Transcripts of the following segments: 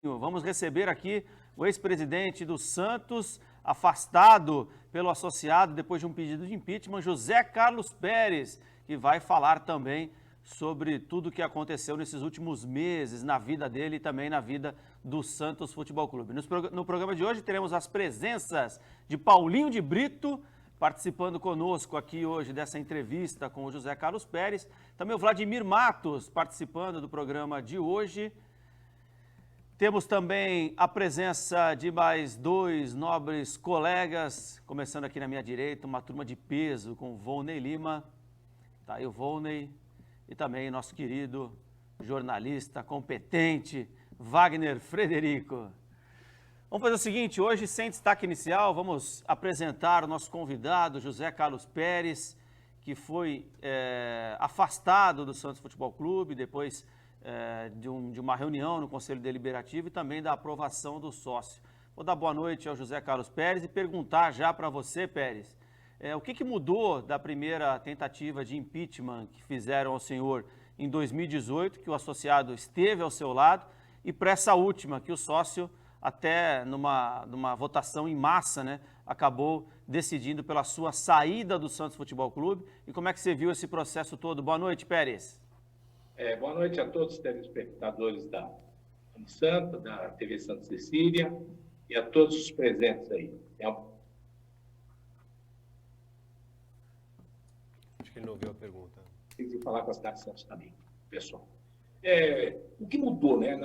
Vamos receber aqui o ex-presidente do Santos, afastado pelo associado depois de um pedido de impeachment, José Carlos Pérez, que vai falar também sobre tudo o que aconteceu nesses últimos meses na vida dele e também na vida do Santos Futebol Clube. No programa de hoje teremos as presenças de Paulinho de Brito, participando conosco aqui hoje dessa entrevista com o José Carlos Pérez, também o Vladimir Matos participando do programa de hoje. Temos também a presença de mais dois nobres colegas, começando aqui na minha direita, uma turma de peso com o Volney Lima, tá aí o Volney, e também nosso querido jornalista competente, Wagner Frederico. Vamos fazer o seguinte, hoje sem destaque inicial, vamos apresentar o nosso convidado, José Carlos Pérez, que foi afastado do Santos Futebol Clube, depois de uma reunião no Conselho Deliberativo e também da aprovação do sócio. Vou dar boa noite ao José Carlos Pérez e perguntar já para você, Pérez, o que mudou da primeira tentativa de impeachment que fizeram ao senhor em 2018, que o associado esteve ao seu lado, e para essa última, que o sócio, até numa votação em massa, né, acabou decidindo pela sua saída do Santos Futebol Clube. E como é que você viu esse processo todo? Boa noite, Pérez. Boa noite a todos os telespectadores da Santa, da TV Santa Cecília e a todos os presentes aí. Acho que ele não ouviu a pergunta. Preciso falar com a cidade de Santos também, pessoal. O que mudou, né?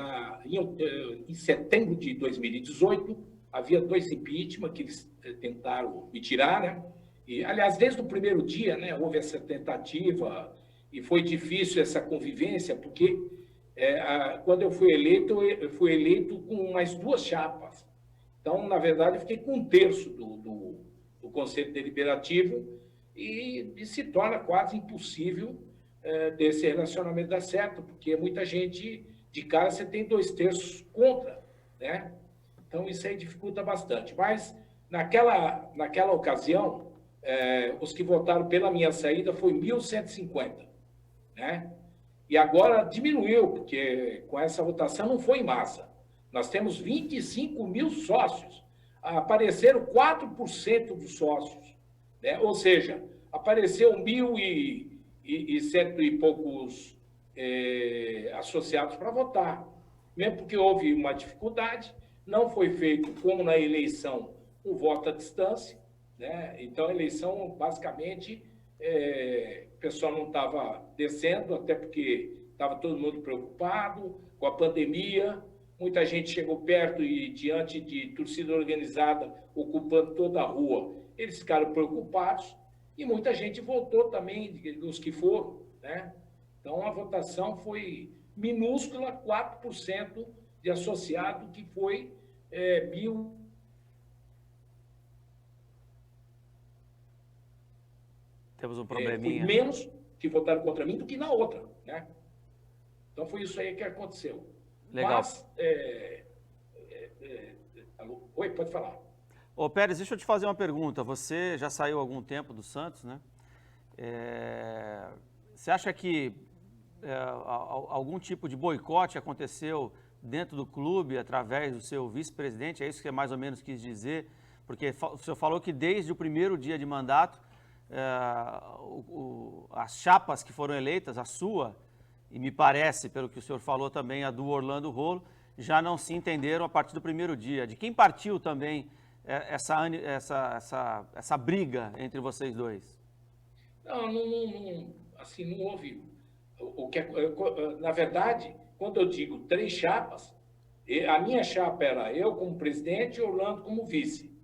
Em setembro de 2018, havia dois impeachment que eles tentaram me tirar, né? E, aliás, desde o primeiro dia, né, houve essa tentativa. E foi difícil essa convivência, porque quando eu fui eleito com mais duas chapas. Então, na verdade, eu fiquei com um terço do Conselho Deliberativo e se torna quase impossível desse relacionamento dar certo, porque muita gente, de cara, você tem 2/3 contra, né? Então, isso aí dificulta bastante. Mas, naquela ocasião, os que votaram pela minha saída foi 1.150. Né? E agora diminuiu, porque com essa votação não foi em massa. Nós temos 25 mil sócios, apareceram 4% dos sócios, né? Ou seja, apareceu 1.100 e poucos associados para votar, mesmo porque houve uma dificuldade, não foi feito, como na eleição, um voto à distância, né? Então a eleição, basicamente, o pessoal não estava descendo, até porque estava todo mundo preocupado com a pandemia, muita gente chegou perto e, diante de torcida organizada ocupando toda a rua, eles ficaram preocupados e muita gente votou também, os que foram, né? Então, a votação foi minúscula, 4% de associado, que foi Temos um probleminha. Foi menos que votaram contra mim do que na outra, né? Então, foi isso aí que aconteceu. Legal. Mas, Oi, pode falar. Ô, Pérez, deixa eu te fazer uma pergunta. Você já saiu há algum tempo do Santos, né? Você acha que algum tipo de boicote aconteceu dentro do clube através do seu vice-presidente? É isso que você mais ou menos quis dizer? Porque o senhor falou que desde o primeiro dia de mandato, as chapas que foram eleitas, a sua, e me parece, pelo que o senhor falou também, a do Orlando Rolo, já não se entenderam a partir do primeiro dia. De quem partiu também essa briga entre vocês dois? Não, assim, não houve. Na verdade, quando eu digo 3 chapas, a minha chapa era eu como presidente e Orlando como vice,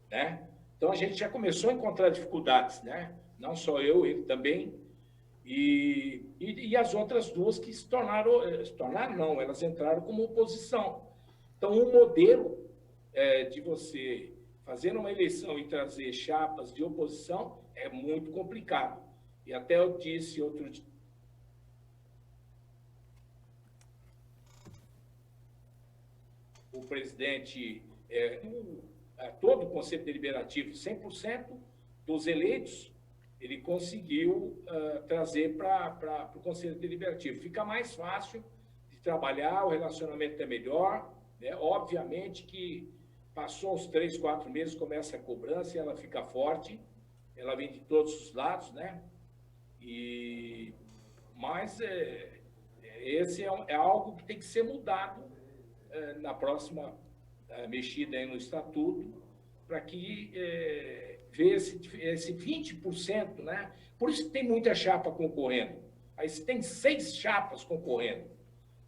né? Então, a gente já começou a encontrar dificuldades, né? Não só eu, ele também. E as outras duas que se tornaram não, elas entraram como oposição. Então, o modelo de você fazer uma eleição e trazer chapas de oposição é muito complicado. E até eu disse outro dia, o presidente, todo o Conselho Deliberativo, 100% dos eleitos, ele conseguiu trazer para o Conselho Deliberativo. Fica mais fácil de trabalhar, o relacionamento é melhor, né? Obviamente que passou uns 3, 4 meses, começa a cobrança e ela fica forte, ela vem de todos os lados, né? Mas esse é algo que tem que ser mudado na próxima mexida aí no estatuto, para que veja esse 20%, né? Por isso que tem muita chapa concorrendo. Aí você tem 6 chapas concorrendo,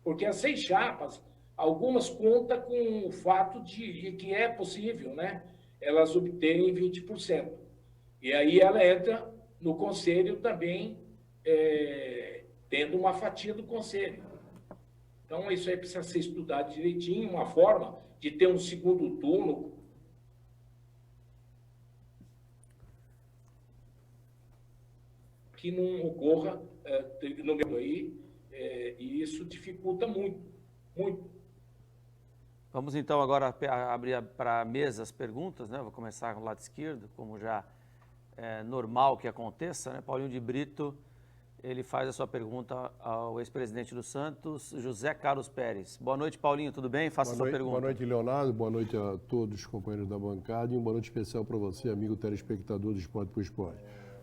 porque as 6 chapas, algumas contam com o fato de que é possível, né? Elas obterem 20%. E aí ela entra no conselho também, tendo uma fatia do conselho. Então, isso aí precisa ser estudado direitinho, uma forma de ter um segundo turno. Que não ocorra no meio aí, e isso dificulta muito, muito. Vamos então agora abrir para a mesa as perguntas, né? Vou começar com o lado esquerdo, como já é normal que aconteça, né? Paulinho de Brito, ele faz a sua pergunta ao ex-presidente do Santos, José Carlos Pérez. Boa noite, Paulinho, tudo bem? Faça a sua pergunta. Boa noite, Leonardo. Boa noite a todos os companheiros da bancada e uma boa noite especial para você, amigo telespectador do Esporte por Esporte.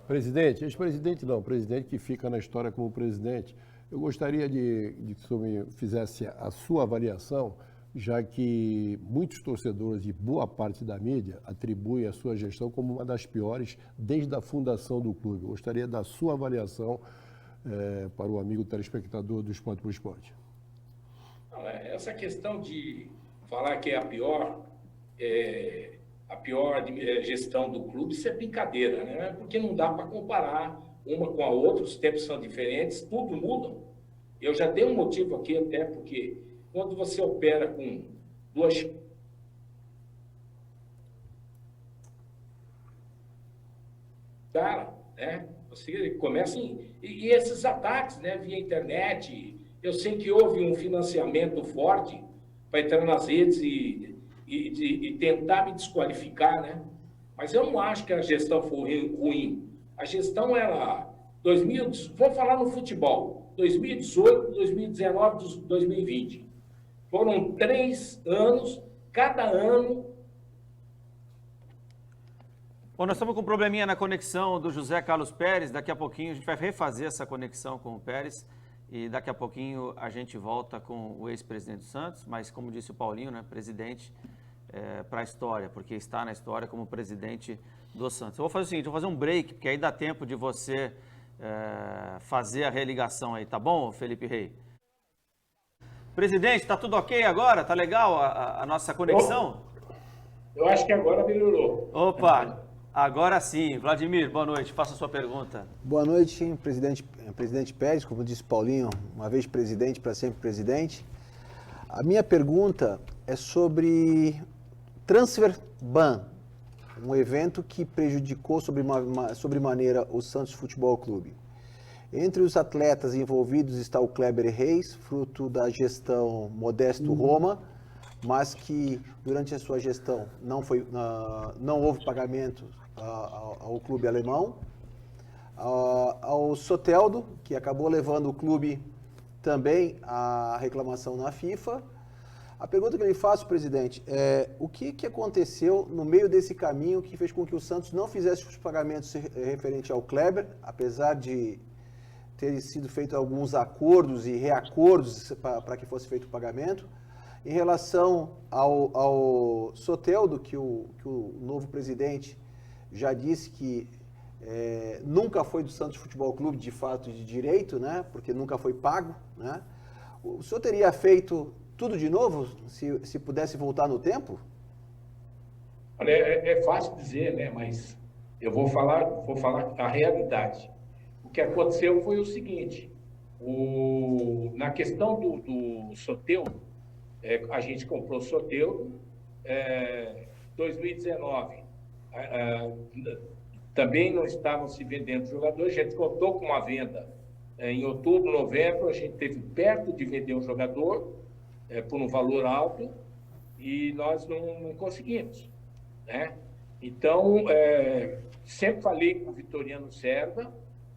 Presidente, ex-presidente não, presidente que fica na história como presidente. Eu gostaria de que o senhor me fizesse a sua avaliação, já que muitos torcedores e boa parte da mídia atribuem a sua gestão como uma das piores desde a fundação do clube. Eu gostaria da sua avaliação para o amigo telespectador do Esporte por Esporte. Essa questão de falar que é a pior gestão do clube, isso é brincadeira, né? Porque não dá para comparar uma com a outra, os tempos são diferentes, tudo muda. Eu já dei um motivo aqui até, porque quando você opera com 2... Cara, né? Você começa e esses ataques, né, via internet, eu sei que houve um financiamento forte para entrar nas redes e tentar me desqualificar, né? Mas eu não acho que a gestão foi ruim. A gestão era... vamos falar no futebol, 2018, 2019, 2020. Foram 3 anos, cada ano... Bom, nós estamos com um probleminha na conexão do José Carlos Pérez. Daqui a pouquinho a gente vai refazer essa conexão com o Pérez e daqui a pouquinho a gente volta com o ex-presidente do Santos, mas como disse o Paulinho, né, presidente para a história, porque está na história como presidente do Santos. Eu vou fazer o seguinte, vou fazer um break, porque aí dá tempo de você fazer a religação aí, tá bom, Felipe Rey? Presidente, tá tudo ok agora? Tá legal a nossa conexão? Eu acho que agora melhorou. Opa! Agora sim. Vladimir, boa noite. Faça a sua pergunta. Boa noite, presidente Pérez, como disse Paulinho, uma vez presidente, para sempre presidente. A minha pergunta é sobre Transfer Ban, um evento que prejudicou sobremaneira o Santos Futebol Clube. Entre os atletas envolvidos está o Kleber Reis, fruto da gestão Modesto Roma, mas que durante a sua gestão não houve pagamento ao clube alemão, ao Soteldo, que acabou levando o clube também à reclamação na FIFA. A pergunta que eu lhe faço, presidente, é o que aconteceu no meio desse caminho que fez com que o Santos não fizesse os pagamentos referente ao Kleber, apesar de terem sido feitos alguns acordos e reacordos para que fosse feito o pagamento. Em relação ao Soteldo, que o novo presidente já disse que nunca foi do Santos Futebol Clube de fato de direito, né? Porque nunca foi pago, né? O senhor teria feito tudo de novo se pudesse voltar no tempo? Olha, é fácil dizer, né? Mas eu vou falar a realidade. O que aconteceu foi o seguinte: na questão do Soteldo, a gente comprou o Soteldo, 2019, também não estavam se vendendo jogadores, a gente contou com uma venda em outubro, novembro, a gente teve perto de vender um jogador por um valor alto e nós não conseguimos, né? Então, sempre falei com o Vitoriano Serva,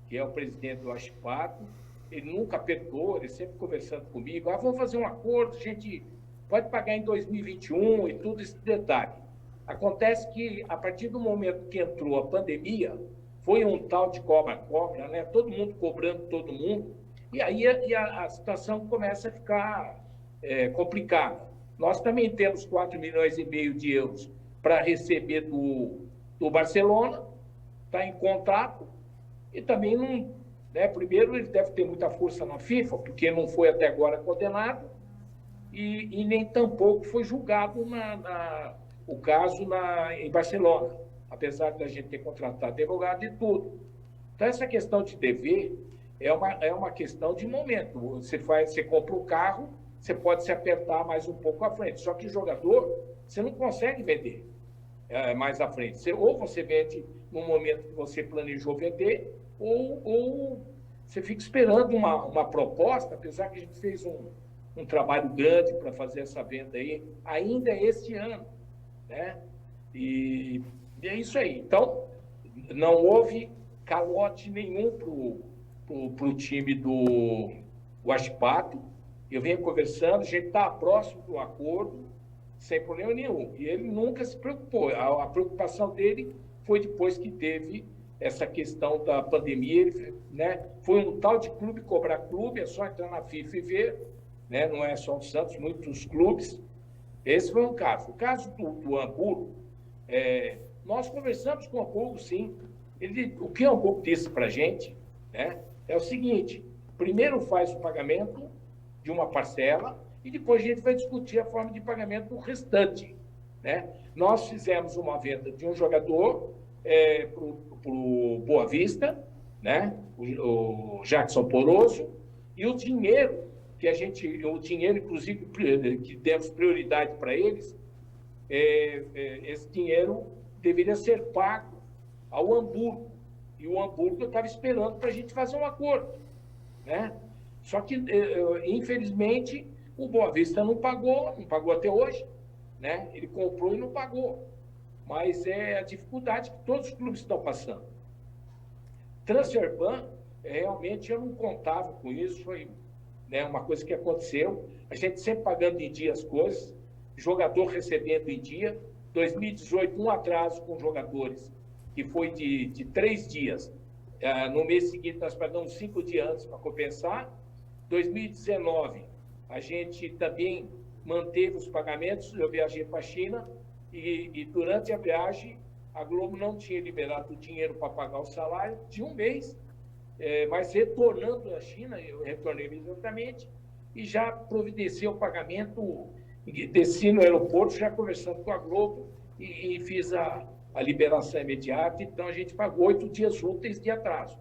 que é o presidente do Achipato, ele nunca apertou, ele sempre conversando comigo, vamos fazer um acordo, a gente pode pagar em 2021 e tudo esse detalhe. Acontece que, a partir do momento que entrou a pandemia, foi um tal de cobra-cobra, né? Todo mundo cobrando todo mundo, e aí a situação começa a ficar complicada. Nós também temos 4,5 milhões de euros para receber do Barcelona, está em contrato, e também não... Né? Primeiro, ele deve ter muita força na FIFA, porque não foi até agora condenado, e nem tampouco foi julgado o caso em Barcelona, apesar da gente ter contratado advogado e tudo. Então, essa questão de dever é uma questão de momento. Você compra um carro, você pode se apertar mais um pouco à frente, só que o jogador, você não consegue vender mais à frente. Ou você vende no momento que você planejou vender, ou você fica esperando uma proposta, apesar que a gente fez um trabalho grande para fazer essa venda aí, ainda este ano, né? E é isso aí. Então, não houve calote nenhum para o time do Huachipato. Eu venho conversando, a gente está próximo do acordo, sem problema nenhum. E ele nunca se preocupou. A preocupação dele foi depois que teve essa questão da pandemia. Ele, né, foi um tal de clube cobrar clube, é só entrar na FIFA e ver, né, não é só o Santos, muitos clubes. Esse foi um caso. O caso do Hamburgo, nós conversamos com o Hamburgo, sim. O que o Hamburgo disse para a gente, né, é o seguinte: primeiro faz o pagamento de uma parcela e depois a gente vai discutir a forma de pagamento do restante, né? Nós fizemos uma venda de um jogador para o Boa Vista, né? O Jackson Poroso, e o dinheiro inclusive, que demos prioridade para eles, esse dinheiro deveria ser pago ao Hamburgo, e o Hamburgo estava esperando para a gente fazer um acordo, né? Só que, infelizmente, o Boa Vista não pagou até hoje, né? Ele comprou e não pagou. Mas é a dificuldade que todos os clubes estão passando. Transfer ban, realmente eu não contava com isso, foi, né, uma coisa que aconteceu. A gente sempre pagando em dia as coisas, jogador recebendo em dia. 2018, um atraso com jogadores, que foi de 3 dias. No mês seguinte, nós pagamos 5 dias antes para compensar. 2019, a gente também manteve os pagamentos. Eu viajei para a China e durante a viagem, a Globo não tinha liberado o dinheiro para pagar o salário de um mês, mas retornando da China, eu retornei imediatamente e já providenciei o pagamento, desci no aeroporto, já conversando com a Globo e fiz a liberação imediata. Então, a gente pagou 8 dias úteis de atraso.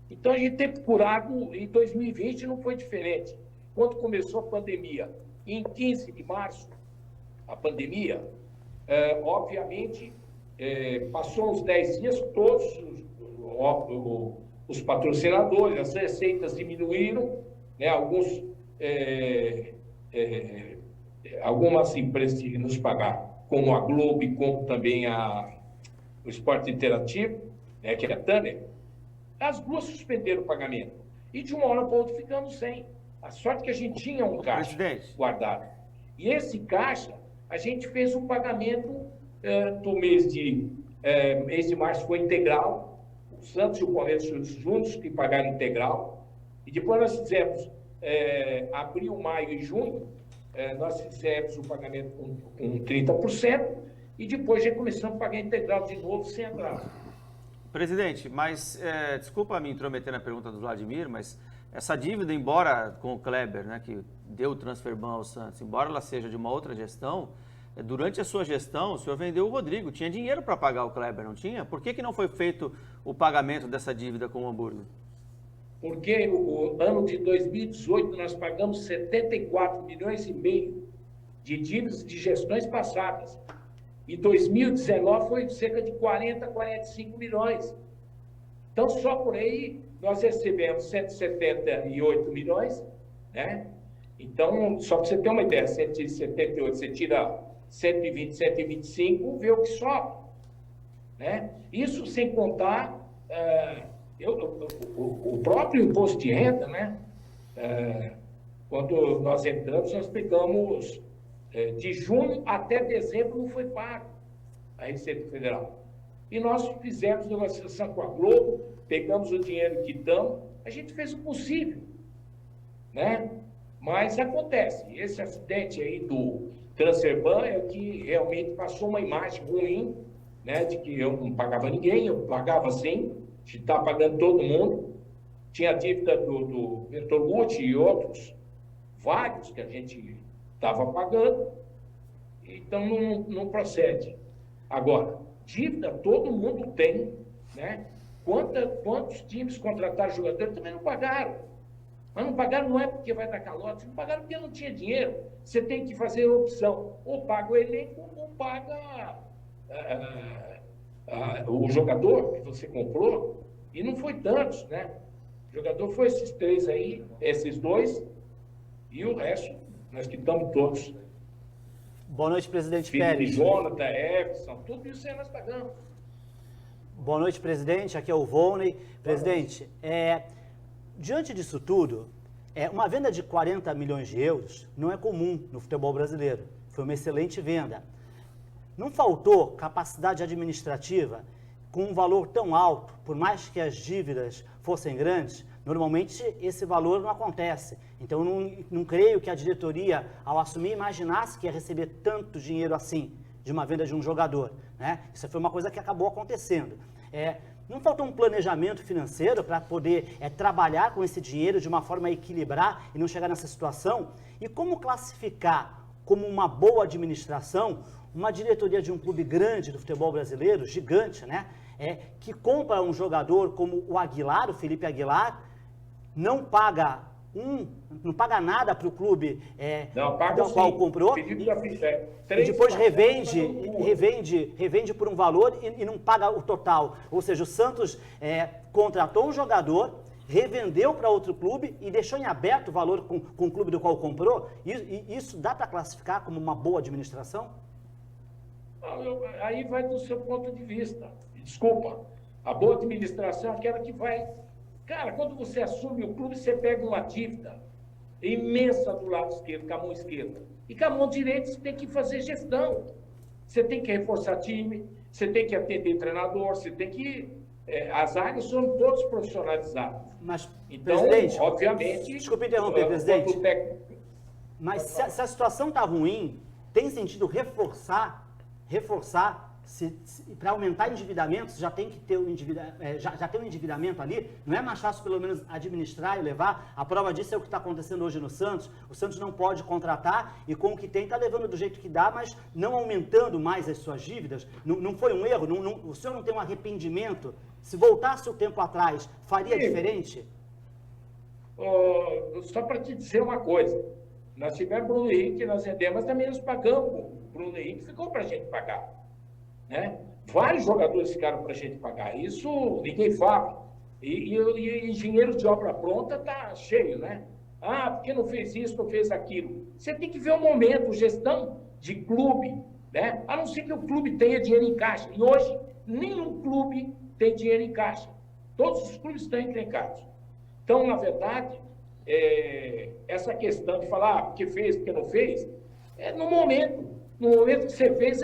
Então, a gente tem procurado, em 2020 não foi diferente. Quando começou a pandemia, em 15 de março, a pandemia, obviamente, passou uns 10 dias, todos os patrocinadores, as receitas diminuíram, né? Algumas empresas que nos pagaram, como a Globo e como também o Esporte Interativo, né, que é a Tanner, as duas suspenderam o pagamento. E de uma hora para outra ficamos sem. A sorte que a gente tinha um caixa guardado. E esse caixa, a gente fez um pagamento do mês de março foi integral. O Santos e o Palmeiras juntos que pagaram integral. E depois nós fizemos abril, maio e junho, nós fizemos o pagamento com 30%, e depois já começamos a pagar integral de novo, sem atraso. Presidente, mas, desculpa me intrometer na pergunta do Vladimir, mas essa dívida, embora com o Kleber, né, que deu o transfer ban ao Santos, embora ela seja de uma outra gestão, durante a sua gestão, o senhor vendeu o Rodrigo, tinha dinheiro para pagar o Kleber, não tinha? Por que não foi feito o pagamento dessa dívida com o Hamburgo? Porque o ano de 2018 nós pagamos 74 milhões e meio de dívidas de gestões passadas. E 2019 foi cerca de 40, 45 milhões. Então, só por aí nós recebemos 178 milhões, né? Então, só para você ter uma ideia, 178, você tira 120, 125, vê o que sobra, né? Isso sem contar o próprio imposto de renda, né? Quando nós entramos, nós pegamos de junho até dezembro não foi pago a Receita Federal. E nós fizemos negociação com a Globo, pegamos o dinheiro que damos, a gente fez o possível, né? Mas acontece, esse acidente aí do Transferban é que realmente passou uma imagem ruim, né, de que eu não pagava ninguém, eu pagava sim, a gente estava pagando todo mundo, tinha a dívida do Bertolucci e outros, vários que a gente estava pagando, então não procede. Agora, dívida todo mundo tem, né? Quantos times contrataram jogadores também não pagaram. Mas não pagaram não é porque vai dar calote, não pagaram porque não tinha dinheiro. Você tem que fazer a opção, ou paga o elenco, ou paga o jogador que você comprou, e não foi tantos, né? O jogador foi esses 3 aí, esses 2, e o resto, nós quitamos todos. Boa noite, presidente Felipe Pérez. Jonathan, Everson, tudo isso aí nós pagamos. Boa noite, presidente. Aqui é o Volney. Presidente, diante disso tudo, uma venda de 40 milhões de euros não é comum no futebol brasileiro. Foi uma excelente venda. Não faltou capacidade administrativa com um valor tão alto, por mais que as dívidas fossem grandes, normalmente esse valor não acontece. Então, eu não creio que a diretoria, ao assumir, imaginasse que ia receber tanto dinheiro assim, de uma venda de um jogador, né? Isso foi uma coisa que acabou acontecendo. Não faltou um planejamento financeiro para poder trabalhar com esse dinheiro de uma forma a equilibrar e não chegar nessa situação? E como classificar como uma boa administração uma diretoria de um clube grande do futebol brasileiro, gigante, né? Que compra um jogador como o Aguilar, o Felipe Aguilar, não paga nada para o clube do qual comprou, e depois revende por um valor e não paga o total. Ou seja, o Santos contratou um jogador, revendeu para outro clube e deixou em aberto o valor com o clube do qual comprou. Isso dá para classificar como uma boa administração? Aí vai do seu ponto de vista. Desculpa, a boa administração é aquela que vai... Cara, quando você assume o clube, você pega uma dívida imensa do lado esquerdo, com a mão esquerda. E com a mão direita você tem que fazer gestão. Você tem que reforçar time, você tem que atender treinador, você tem que... as áreas são todas profissionalizadas. Mas, então, presidente, obviamente... Desculpe interromper, presidente. Mas se a situação está ruim, tem sentido reforçar para aumentar endividamentos, já tem que ter já tem um endividamento ali, não é mais fácil pelo menos administrar e levar? A prova disso é o que está acontecendo hoje no Santos. O Santos não pode contratar e com o que tem está levando do jeito que dá, mas não aumentando mais as suas dívidas. Não foi um erro? O senhor não tem um arrependimento? Se voltasse o tempo atrás, faria diferente? Só para te dizer uma coisa, nós tivemos Bruno Henrique, nós vendemos, mas também nós pagamos. O Bruno Henrique ficou para a gente pagar. Né? Vários jogadores ficaram para a gente pagar, isso ninguém fala. E engenheiro de obra pronta está cheio, né? Ah, porque não fez isso, não fez aquilo. Você tem que ver o momento, gestão de clube, né? A não ser que o clube tenha dinheiro em caixa. E hoje, nenhum clube tem dinheiro em caixa. Todos os clubes estão encrencados. Então, na verdade, essa questão de falar porque fez, porque não fez, no momento. No momento que você fez,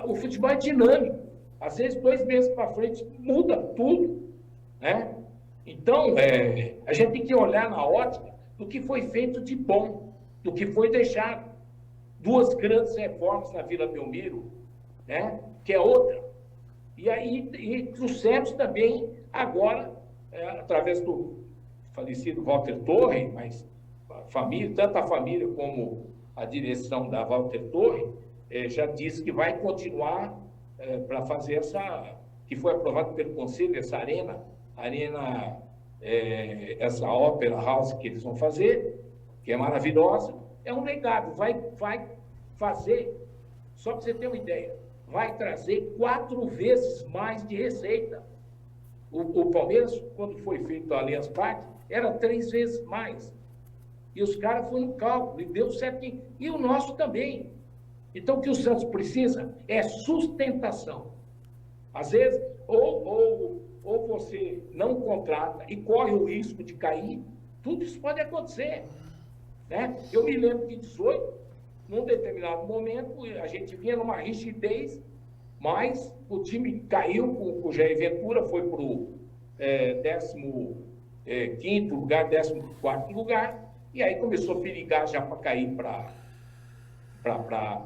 o futebol é dinâmico. Às vezes, 2 meses para frente, muda tudo, né? Então, a gente tem que olhar na ótica do que foi feito de bom, do que foi deixado. 2 grandes reformas na Vila Belmiro, né? Que é outra. E trouxemos também, agora, através do falecido Walter Torre, mas tanto a família como a direção da Walter Torre, já disse que vai continuar para fazer que foi aprovado pelo Conselho, essa essa Opera House que eles vão fazer, que é maravilhosa, é um legado, vai fazer, só para você ter uma ideia, vai trazer 4 vezes mais de receita. O Palmeiras, quando foi feito a Allianz Parque, era 3 vezes mais. E os caras foram no cálculo, e deu certinho. E o nosso também. Então, o que o Santos precisa é sustentação. Às vezes, ou você não contrata e corre o risco de cair, tudo isso pode acontecer. Né? Eu me lembro que em 18, num determinado momento, a gente vinha numa rigidez, mas o time caiu com o Jair Ventura, foi para o 15º lugar, 14º lugar, e aí começou a perigar já para cair para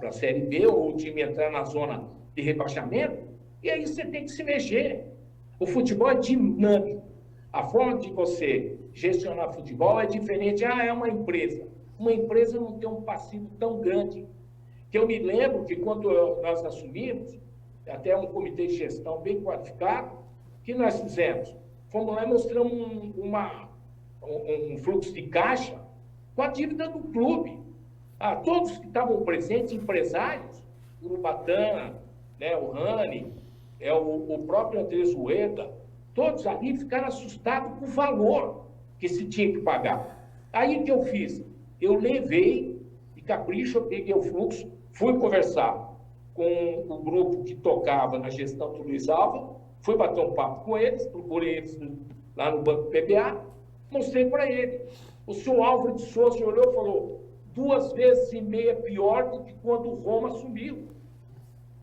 a Série B, ou o time entrar na zona de rebaixamento, e aí você tem que se mexer. O futebol é dinâmico. A forma de você gestionar futebol é diferente. É uma empresa. Uma empresa não tem um passivo tão grande. Que eu me lembro que quando nós assumimos, até um comitê de gestão bem qualificado, que nós fizemos? Fomos lá e mostramos um fluxo de caixa com a dívida do clube. Todos que estavam presentes, empresários, o Urubatã, né, o Rani, o próprio Andrés Rueda, todos ali ficaram assustados com o valor que se tinha que pagar. Aí o que eu fiz? Eu levei, de capricho, eu peguei o fluxo, fui conversar com o grupo que tocava na gestão do Luiz Alva, fui bater um papo com eles, procurei eles lá no Banco PBA, mostrei para ele. O senhor Álvaro de Souza olhou e falou: 2,5 vezes pior do que quando o Roma assumiu.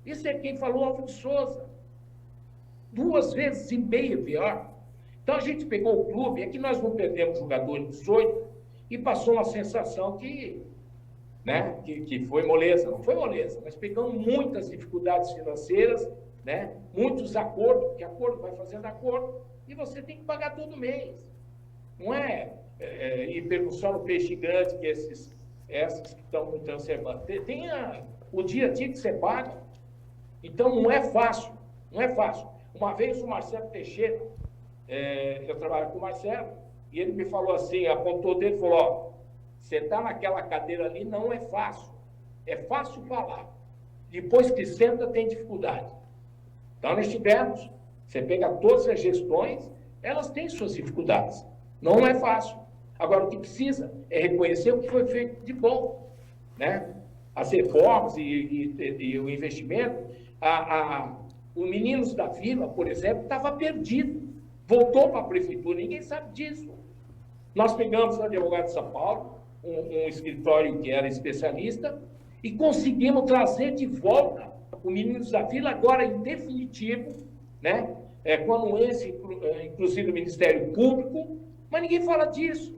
Isso é quem falou, Álvaro de Souza. 2,5 vezes pior. Então a gente pegou o clube, é que nós não perdemos jogador em 18 e passou uma sensação que foi moleza. Não foi moleza, nós pegamos muitas dificuldades financeiras, né? Muitos acordos, porque acordo vai fazendo acordo, e você tem que pagar todo mês. Não é ir só no peixe grande, que esses que estão no transferban. Tem o dia a dia que você paga. Então não é fácil, não é fácil. Uma vez o Marcelo Teixeira, eu trabalho com o Marcelo, e ele me falou assim, apontou o dedo e falou: você está naquela cadeira ali, não é fácil. É fácil falar. Depois que senta, tem dificuldade. Então nós tivemos, você pega todas as gestões, elas têm suas dificuldades. Não é fácil. Agora, o que precisa é reconhecer o que foi feito de bom, né? As reformas e o investimento. O Meninos da Vila, por exemplo, estava perdido. Voltou para a prefeitura, ninguém sabe disso. Nós pegamos no advogado de São Paulo, um escritório que era especialista, e conseguimos trazer de volta o Meninos da Vila, agora em definitivo, né? Com a anuência, inclusive do Ministério Público, mas ninguém fala disso.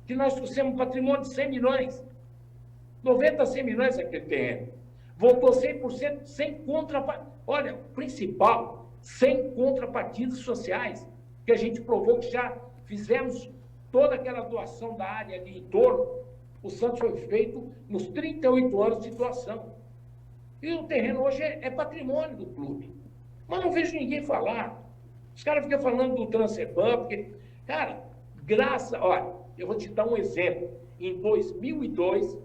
Que nós trouxemos um patrimônio de 100 milhões. 90 a 100 milhões aquele terreno. Voltou 100% sem contrapartida. Olha, o principal, sem contrapartidas sociais, que a gente provou que já fizemos toda aquela doação da área ali em torno. O Santos foi feito nos 38 anos de doação. E o terreno hoje é patrimônio do clube. Mas não vejo ninguém falar. Os caras ficam falando do transferban, porque, cara, olha, eu vou te dar um exemplo. Em 2002,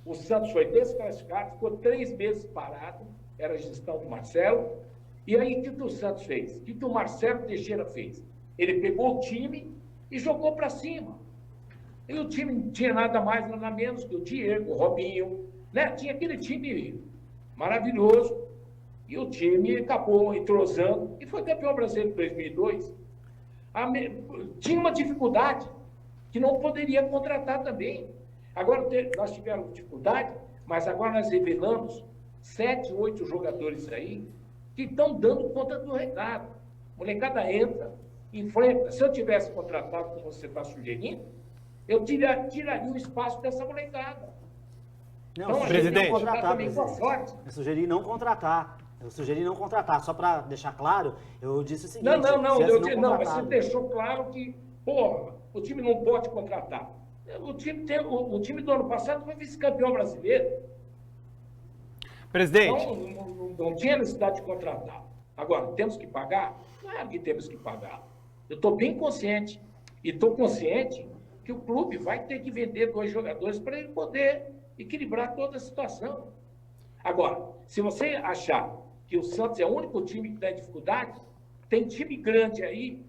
o Santos foi desclassificado, ficou 3 meses parado, era a gestão do Marcelo. E aí, o que o Santos fez? O que o Marcelo Teixeira fez? Ele pegou o time e jogou para cima. E o time não tinha nada mais, nada menos que o Diego, o Robinho, né? Tinha aquele time maravilhoso. E o time acabou entrosando e foi campeão brasileiro em 2002. Tinha uma dificuldade que não poderia contratar também. Agora, nós tivemos dificuldade, mas agora nós revelamos 7, 8 jogadores aí que estão dando conta do recado. A molecada entra, enfrenta. Se eu tivesse contratado, como você está sugerindo, eu tiraria o espaço dessa molecada. Não, então, presidente. não contratar, também com a sorte. Eu sugeri não contratar. Só para deixar claro, eu disse o seguinte... Não, mas você contratado. deixou claro que, porra, o time não pode contratar. O time do ano passado foi vice-campeão brasileiro. Presidente. Então, não tinha necessidade de contratar. Agora, temos que pagar? Claro que temos que pagar. Eu estou bem consciente. E estou consciente que o clube vai ter que vender 2 jogadores para ele poder equilibrar toda a situação. Agora, se você achar que o Santos é o único time que dá dificuldade, tem time grande aí,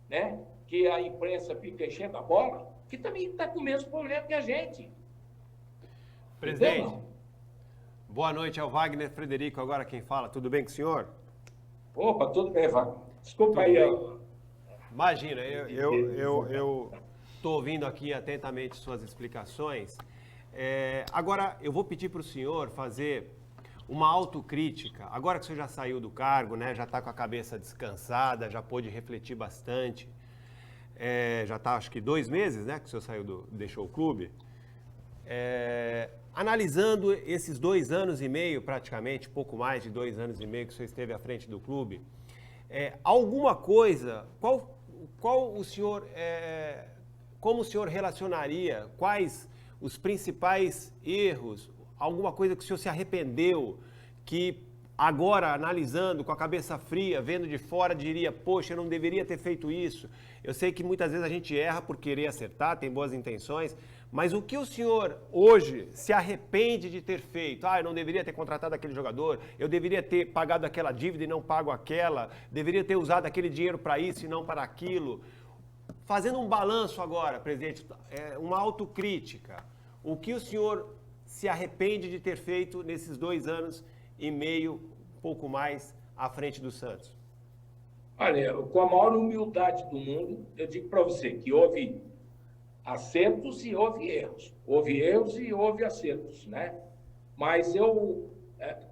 né? Que a imprensa fica enchendo a bola, que também está com o mesmo problema que a gente. Presidente, Entendeu? boa noite, é o Wagner Frederico, agora quem fala. Tudo bem com o senhor? Opa, tudo bem, Wagner. Desculpa Tudo aí. bem. Imagina, eu estou ouvindo aqui atentamente suas explicações. Agora, eu vou pedir para o senhor fazer uma autocrítica. Agora que o senhor já saiu do cargo, né, já está com a cabeça descansada, já pôde refletir bastante. Já está, acho que 2 meses, né, que o senhor deixou o clube. Analisando esses 2 anos e meio, praticamente, pouco mais de 2 anos e meio que o senhor esteve à frente do clube, alguma coisa, qual o senhor, como o senhor relacionaria, quais os principais erros, alguma coisa que o senhor se arrependeu, que agora, analisando com a cabeça fria, vendo de fora, diria, poxa, eu não deveria ter feito isso. Eu sei que muitas vezes a gente erra por querer acertar, tem boas intenções, mas o que o senhor hoje se arrepende de ter feito? Eu não deveria ter contratado aquele jogador, eu deveria ter pagado aquela dívida e não pago aquela, deveria ter usado aquele dinheiro para isso e não para aquilo. Fazendo um balanço agora, presidente, uma autocrítica, o que o senhor se arrepende de ter feito nesses 2 anos e meio, pouco mais, à frente do Santos? Olha, com a maior humildade do mundo, eu digo para você que houve acertos e houve erros. Houve erros e houve acertos, né? Mas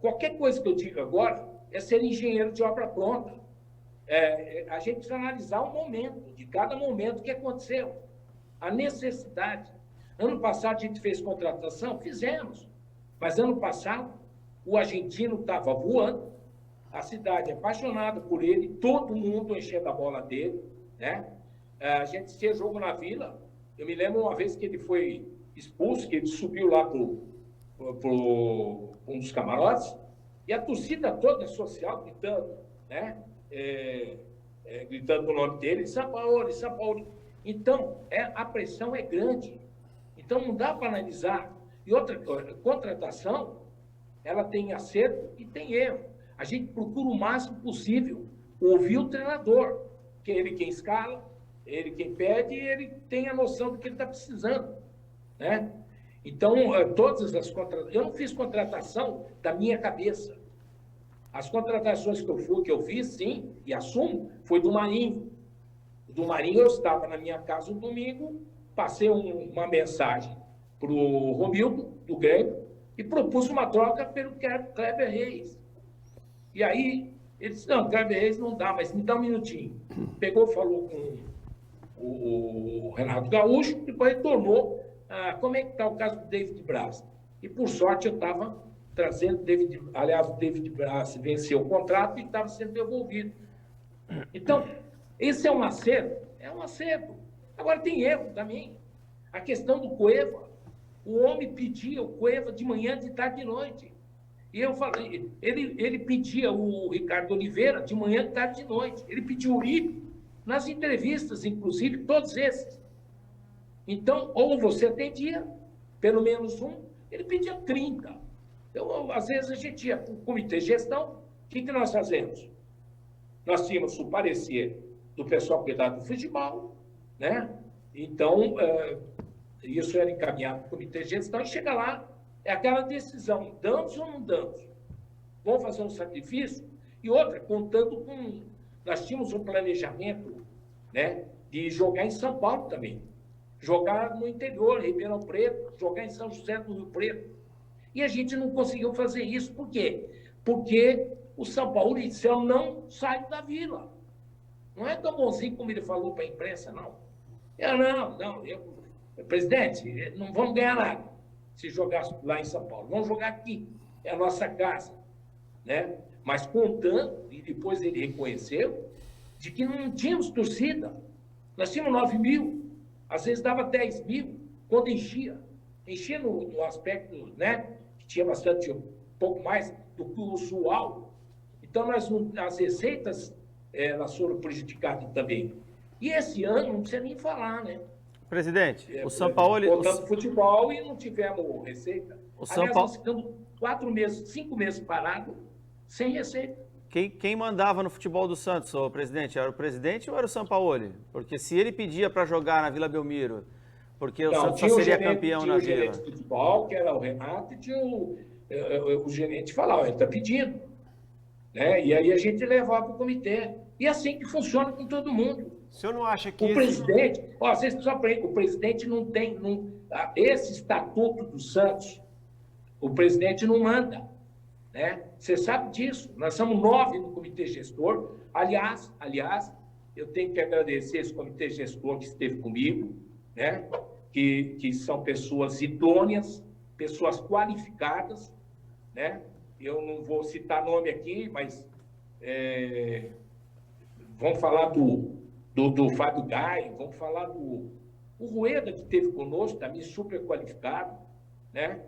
qualquer coisa que eu diga agora é ser engenheiro de obra pronta. A gente precisa analisar o momento, de cada momento que aconteceu. A necessidade. Ano passado a gente fez contratação? Fizemos. Mas ano passado o argentino estava voando, a cidade apaixonada por ele, todo mundo enchendo a bola dele, né? A gente tinha jogo na Vila. Eu me lembro uma vez que ele foi expulso, que ele subiu lá para um dos camarotes, e a torcida toda social gritando, né? Gritando o nome dele, Sampaoli, Sampaoli. Então, a pressão é grande. Então, não dá para analisar. E outra coisa, contratação, ela tem acerto e tem erro. A gente procura o máximo possível ouvir o treinador, que é ele quem escala, ele quem pede, e ele tem a noção do que ele está precisando, né? Então, todas as contratações... Eu não fiz contratação da minha cabeça. As contratações que eu fiz, sim, e assumo, foi do Marinho. Do Marinho, eu estava na minha casa um domingo, passei uma mensagem para o Romildo, do Grêmio, e propus uma troca pelo Kleber Reis. E aí, ele disse, não, Kleber Reis não dá, mas me dá um minutinho. Pegou, falou com o Renato Gaúcho, depois retornou, como é que está o caso do David Braz? E, por sorte, eu estava trazendo o David Braz venceu o contrato e estava sendo devolvido. Então, esse é um acerto? É um acerto. Agora, tem erro também. A questão do Cueva. O homem pedia o Cueva de manhã, de tarde e de noite. E eu falei, ele pedia o Ricardo Oliveira de manhã, de tarde e de noite. Ele pediu o Uribe nas entrevistas, inclusive, todos esses. Então, ou você atendia, pelo menos um, ele pedia 30. Então, às vezes, a gente ia para o comitê de gestão, o que nós fazemos? Nós tínhamos o parecer do pessoal cuidado do futebol, né? Então, isso era encaminhado para o comitê de gestão e chega lá, é aquela decisão, damos ou não damos? Vamos fazer um sacrifício? E outra, contando com... Nós tínhamos um planejamento, né, de jogar em São Paulo também. Jogar no interior, Ribeirão Preto, jogar em São José do Rio Preto. E a gente não conseguiu fazer isso. Por quê? Porque o São Paulo disse, eu não saio da Vila. Não é tão bonzinho como ele falou para a imprensa, não. Presidente, não vamos ganhar nada se jogar lá em São Paulo. Vamos jogar aqui, é a nossa casa, né? Mas contando, e depois ele reconheceu, de que não tínhamos torcida. Nós tínhamos 9 mil, às vezes dava 10 mil, quando enchia. Enchia no aspecto, né, que tinha bastante, um pouco mais do que o usual. Então, as receitas, elas foram prejudicadas também. E esse ano, não precisa nem falar, né? Presidente, o Sampaoli... Botando futebol e não tivemos receita. Aliás, nós ficamos 4 meses, 5 meses parados, sem receita. Quem mandava no futebol do Santos, ô presidente? Era o presidente ou era o Sampaoli? Porque se ele pedia para jogar na Vila Belmiro, porque o Santos só seria campeão na Vila. Tinha o gerente de futebol, que era o Renato, e tinha o gerente falava, ele está pedindo. Né? E aí a gente levava para o comitê. E é assim que funciona com todo mundo. O senhor não acha que O presidente, ó, vocês precisam aprender, o presidente não tem, esse estatuto do Santos, o presidente não manda, né? Você sabe disso. Nós somos 9 no comitê gestor. Aliás, eu tenho que agradecer esse comitê gestor que esteve comigo, né? Que são pessoas idôneas, pessoas qualificadas, né? Eu não vou citar nome aqui, mas vamos falar do Fábio Gai, vamos falar do Rueda, que esteve conosco, também super qualificado, né?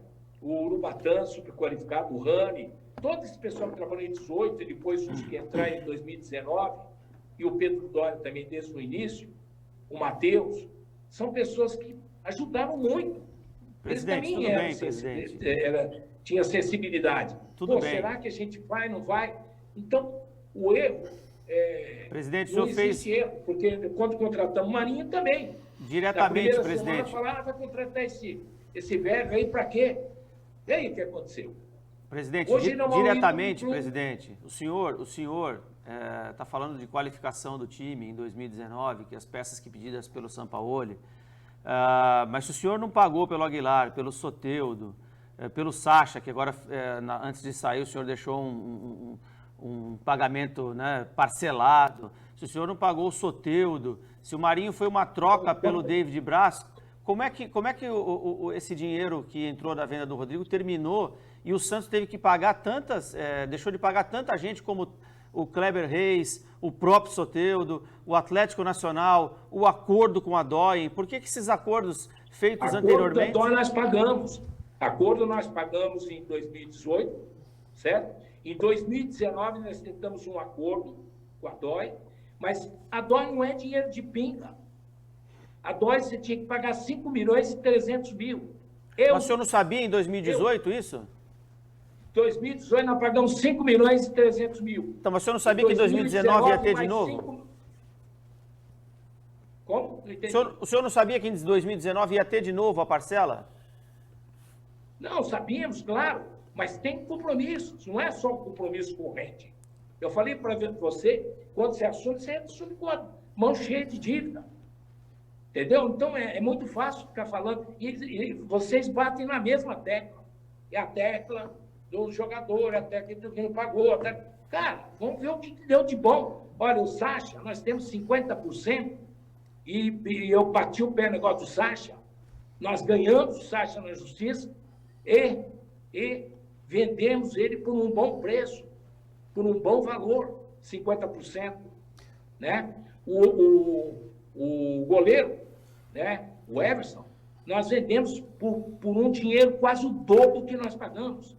O Urubatã, super qualificado, o Rani, todo esse pessoal que trabalhou em 18 e depois os que entraram em 2019, e o Pedro Dória também desde o início, o Matheus, são pessoas que ajudaram muito. Presidente, tudo bem, presidente. Tinha sensibilidade. Tudo bem. Será que a gente vai, não vai? Então, o erro... Presidente, o não senhor fez... existe erro, porque quando contratamos o Marinho também. Diretamente, Na primeira presidente. semana falaram, vai contratar esse velho aí para quê? E aí, o que aconteceu? Presidente, Hoje não há um diretamente, ídolo do presidente, o senhor está falando de qualificação do time em 2019, que as peças que pedidas pelo Sampaoli, mas se o senhor não pagou pelo Aguilar, pelo Soteldo, pelo Sacha, que agora, antes de sair, o senhor deixou um pagamento, né, parcelado, se o senhor não pagou o Soteldo, se o Marinho foi uma troca pelo David Braz, como é que esse dinheiro que entrou da venda do Rodrigo terminou e o Santos teve que pagar deixou de pagar tanta gente como o Kleber Reis, o próprio Soteldo, o Atlético Nacional, o acordo com a DOI? Por que esses acordos feitos anteriormente... Acordo nós pagamos. Acordo nós pagamos em 2018, certo? Em 2019 nós tentamos um acordo com a DOI, mas a DOI não é dinheiro de pinga. A DOI você tinha que pagar 5.300.000. Mas o senhor não sabia em 2018 isso? Em 2018 nós pagamos 5.300.000. Então, mas o senhor não sabia que em 2019 ia ter de novo? Como? O senhor não sabia que em 2019 ia ter de novo a parcela? Não, sabíamos, claro, mas tem compromissos, não é só um compromisso corrente. Eu falei para você, quando você assume com a mão cheia de dívida. Entendeu? Então é muito fácil ficar falando. E vocês batem na mesma tecla. É a tecla do jogador, é a tecla que não pagou. Cara, vamos ver o que deu de bom. Olha, o Sacha, nós temos 50%, e eu bati o pé no negócio do Sacha. Nós ganhamos o Sacha na justiça e vendemos ele por um bom preço, por um bom valor, 50%. Né? O goleiro, né? O Everson, nós vendemos por um dinheiro quase o dobro que nós pagamos.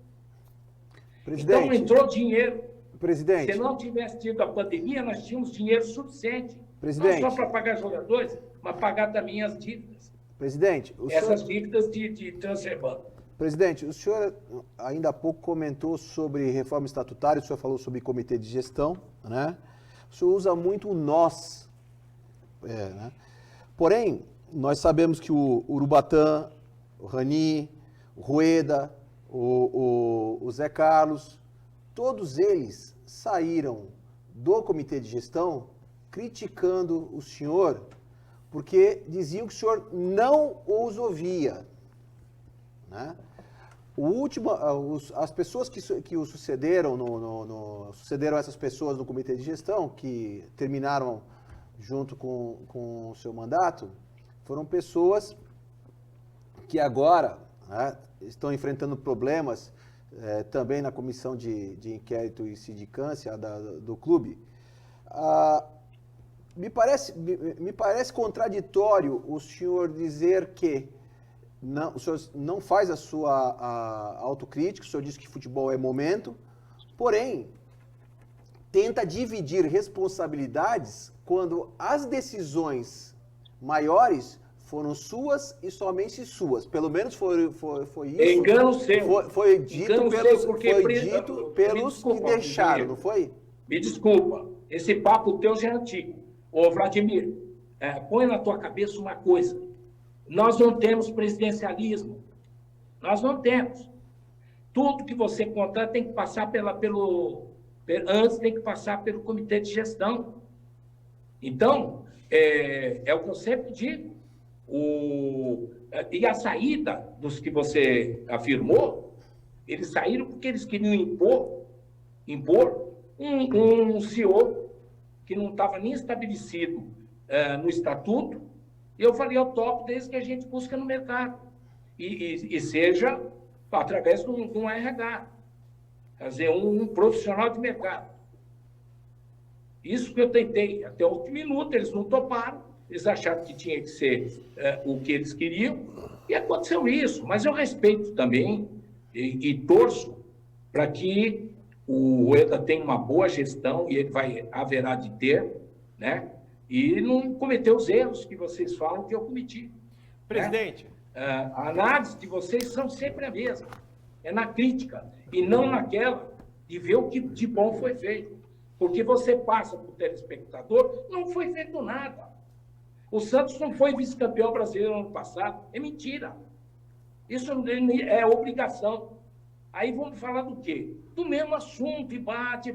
Presidente, então entrou dinheiro. Presidente. Se não tivesse tido a pandemia, nós tínhamos dinheiro suficiente. Presidente. Não só para pagar jogadores, mas pagar também as dívidas. Presidente, essas dívidas de transfer banco. Presidente, o senhor ainda há pouco comentou sobre reforma estatutária, o senhor falou sobre comitê de gestão, né? O senhor usa muito o nós. Né? Porém, nós sabemos que o Urubatã, o Rani, o Rueda, o Zé Carlos, todos eles saíram do comitê de gestão criticando o senhor porque diziam que o senhor não os ouvia. Né? As pessoas que o sucederam, sucederam essas pessoas no comitê de gestão, que terminaram junto com o seu mandato, foram pessoas que agora, né, estão enfrentando problemas também na comissão de inquérito e sindicância do clube. Me parece contraditório o senhor dizer que o senhor não faz a sua autocrítica, o senhor diz que futebol é momento, porém, tenta dividir responsabilidades quando as decisões maiores foram suas e somente suas. Pelo menos foi isso. Engano seu. Foi dito pelos que deixaram, não foi? Me desculpa, esse papo teu já é antigo. Ô, Vladimir, põe na tua cabeça uma coisa. Nós não temos presidencialismo. Nós não temos. Tudo que você contar tem que passar antes tem que passar pelo comitê de gestão. Então, é o que eu sempre digo. E a saída dos que você afirmou, eles saíram porque eles queriam impor um CEO que não estava nem estabelecido no estatuto. E eu falei, eu topo desde que a gente busca no mercado. E seja através de um RH. Quer dizer, um profissional de mercado. Isso que eu tentei. Até o último minuto, eles não toparam. Eles acharam que tinha que ser o que eles queriam. E aconteceu isso. Mas eu respeito também e torço para que o Rueda tenha uma boa gestão, e ele haverá de ter, né? E não cometer os erros que vocês falam que eu cometi. Presidente. Né? A análise de vocês são sempre a mesma. É na crítica, e não naquela de ver o que de bom foi feito. Porque você passa para o telespectador, não foi feito nada. O Santos não foi vice-campeão brasileiro no ano passado. É mentira. Isso é obrigação. Aí vamos falar do quê? Do mesmo assunto, e bate.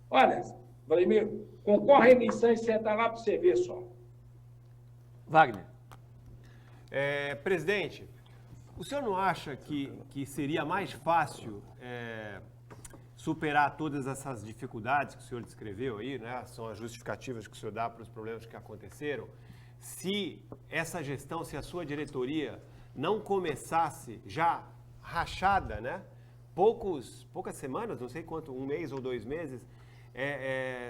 Olha, Vladimir, concorre à eleição e senta lá para você ver só. Wagner. Presidente, o senhor não acha que seria mais fácil superar todas essas dificuldades que o senhor descreveu aí, né? São as justificativas que o senhor dá para os problemas que aconteceram, se essa gestão, se a sua diretoria não começasse já rachada, né? Poucas semanas, não sei quanto, 1 mês ou 2 meses,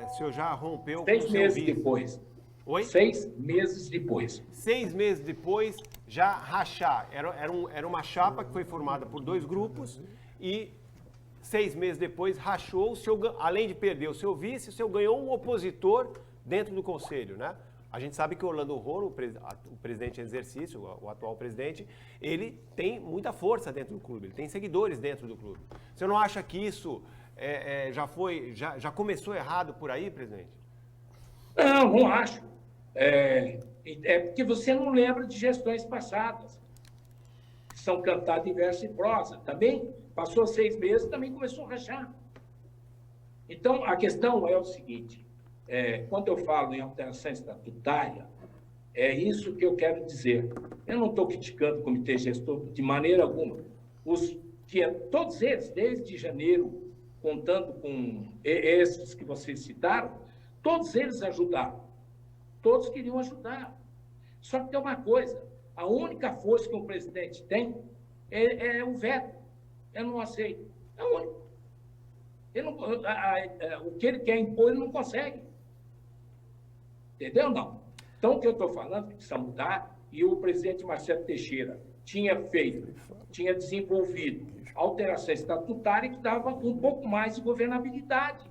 o senhor já rompeu com o seu 6 meses vice. depois. Oi? 6 meses depois. 6 meses depois, já rachar. Era uma chapa que foi formada por 2 grupos e 6 meses depois rachou, além de perder o seu vice, o senhor ganhou um opositor dentro do conselho, né? A gente sabe que o Orlando Rolo, o presidente em exercício, o atual presidente, ele tem muita força dentro do clube, ele tem seguidores dentro do clube. O senhor não acha que isso já começou errado por aí, presidente? Não acho. É porque você não lembra de gestões passadas, que são cantadas em verso e prosa. Também passou 6 meses, também começou a rachar. Então, a questão é o seguinte, quando eu falo em alteração estatutária, é isso que eu quero dizer. Eu não estou criticando o comitê gestor de maneira alguma. Todos eles, desde janeiro, contando com esses que vocês citaram, todos eles ajudaram. Todos queriam ajudar. Só que tem uma coisa, a única força que o presidente tem é o veto. Eu não aceito. É o único. O que ele quer impor, ele não consegue. Entendeu? Não. Então, o que eu estou falando, que precisa mudar, e o presidente Marcelo Teixeira tinha desenvolvido alteração estatutária que dava um pouco mais de governabilidade.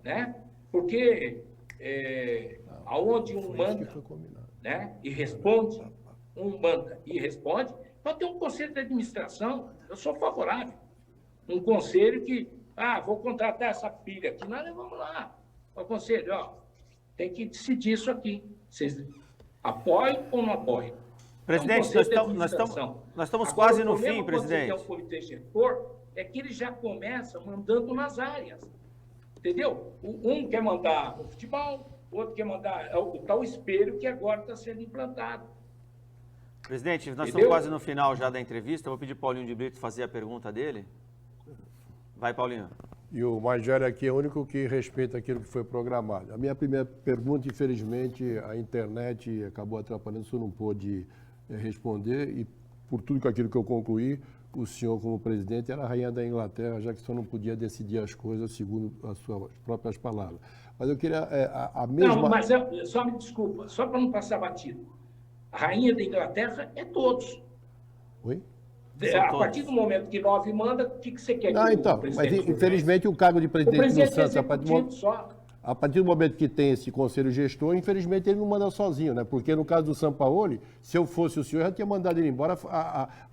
Né? Porque aonde um manda, né, e responde, pode ter um conselho de administração, eu sou favorável. Um conselho que, vou contratar essa filha aqui, nós vamos lá. O conselho, tem que decidir isso aqui. Vocês apoiam ou não apoiam? Presidente, nós estamos quase no fim, presidente. O comitê gestor é que ele já começa mandando nas áreas. Entendeu? Um quer mandar no futebol, o outro quer mandar o tal espelho que agora está sendo implantado. Presidente, nós estamos quase no final já da entrevista. Eu vou pedir para o Paulinho de Brito fazer a pergunta dele. Vai, Paulinho. E o mais velho aqui é o único que respeita aquilo que foi programado. A minha primeira pergunta, infelizmente, a internet acabou atrapalhando, o senhor não pôde responder, e por tudo aquilo que eu concluí, o senhor, como presidente, era a rainha da Inglaterra, já que o senhor não podia decidir as coisas segundo as suas próprias palavras. Mas eu queria a mesma... Não, mas só me desculpa, só para não passar batido. A rainha da Inglaterra é todos. Oi? A partir do momento que 9 manda, o que você quer que o então, mas infelizmente o cargo de presidente do Santos, a partir do momento que tem esse conselho gestor, infelizmente ele não manda sozinho, né? Porque no caso do Sampaoli, se eu fosse o senhor, eu já tinha mandado ele embora